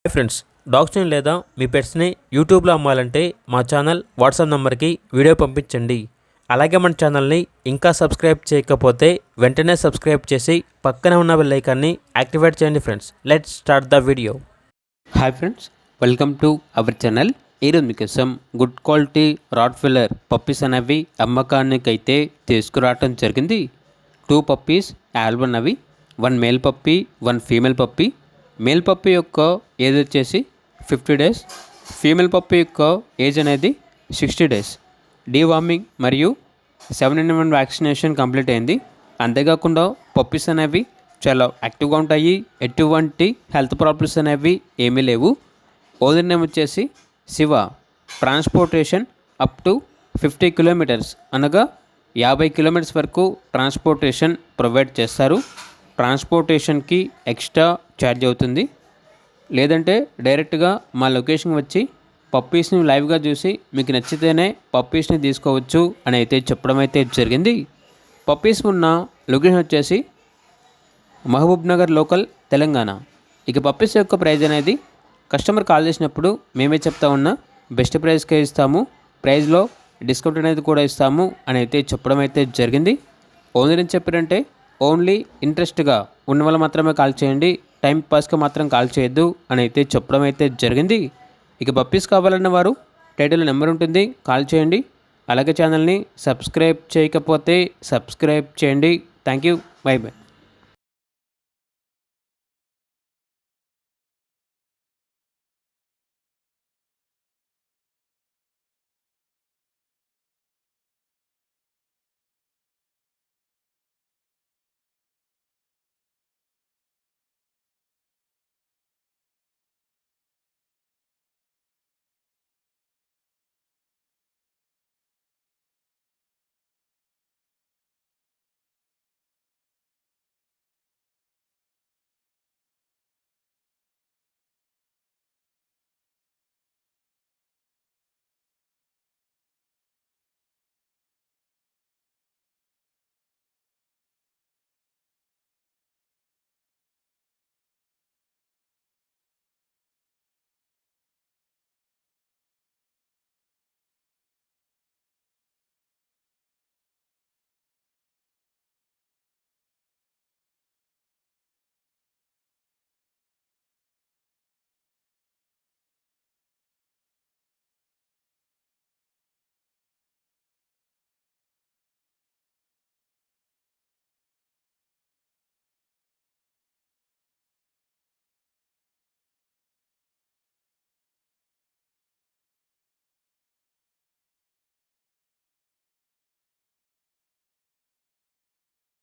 Hi friends, డాగ్స్ని లేదా మీ పెట్స్ని యూట్యూబ్లో అమ్మాలంటే మా ఛానల్ వాట్సాప్ నెంబర్కి వీడియో పంపించండి. అలాగే మన ఛానల్ని ఇంకా సబ్స్క్రైబ్ చేయకపోతే వెంటనే సబ్స్క్రైబ్ చేసి పక్కనే ఉన్న బెల్ ఐకాన్ని యాక్టివేట్ చేయండి. Friends, let's start the video. Hi friends, welcome to our channel. ఈరోజు మీకోసం గుడ్ క్వాలిటీ రాట్వెల్లర్ పప్పీస్ అనేవి అమ్మకానికైతే తీసుకురావటం జరిగింది. 2 పప్పీస్ ఆల్బన్ అవి, 1 male puppy, 1 female puppy. Male puppy యొక్క ఏజ్ వచ్చేసి 50 డేస్, ఫీమేల్ పప్పీ యొక్క ఏజ్ అనేది 60 డేస్. డీవార్మింగ్ మరియు 7-in-1 వ్యాక్సినేషన్ కంప్లీట్ అయింది. అంతేకాకుండా పప్పీస్ అనేవి చాలా యాక్టివ్గా ఉంటాయి. ఎటువంటి హెల్త్ ప్రాబ్లమ్స్ అనేవి ఏమీ లేవు. ఓనర్ నేమ్ వచ్చేసి Shiva. Transportation up to 50 kilometres అనగా 50 కిలోమీటర్స్ వరకు ట్రాన్స్పోర్టేషన్ ప్రొవైడ్ చేస్తారు. ట్రాన్స్పోర్టేషన్కి ఎక్స్ట్రా ఛార్జ్ అవుతుంది. లేదంటే డైరెక్ట్గా మా లొకేషన్కి వచ్చి పప్పీస్ని లైవ్గా చూసి మీకు నచ్చితేనే పప్పీస్ని తీసుకోవచ్చు అని అయితే చెప్పడం అయితే జరిగింది. పప్పీస్ ఉన్న లొకేషన్ వచ్చేసి మహబూబ్ నగర్ లోకల్, తెలంగాణ. ఇక పప్పీస్ యొక్క ప్రైజ్ అనేది కస్టమర్ కాల్ చేసినప్పుడు మేమే చెప్తా ఉన్నా బెస్ట్ ప్రైస్కే ఇస్తాము, ప్రైజ్లో డిస్కౌంట్ అనేది కూడా ఇస్తాము అని అయితే చెప్పడం అయితే జరిగింది. ఓనర్ ఏం చెప్పారంటే ఓన్లీ ఇంట్రెస్ట్గా ఉన్న వాళ్ళు మాత్రమే కాల్ చేయండి, టైం పాస్కి మాత్రం కాల్ చేయొద్దు అని అయితే చెప్పడం అయితే జరిగింది. ఇక పప్పీస్ కావాలన్న వారు టైటిల్ నెంబర్ ఉంటుంది, కాల్ చేయండి. అలాగే ఛానల్ని సబ్స్క్రైబ్ చేయకపోతే సబ్స్క్రైబ్ చేయండి. Thank you, by by.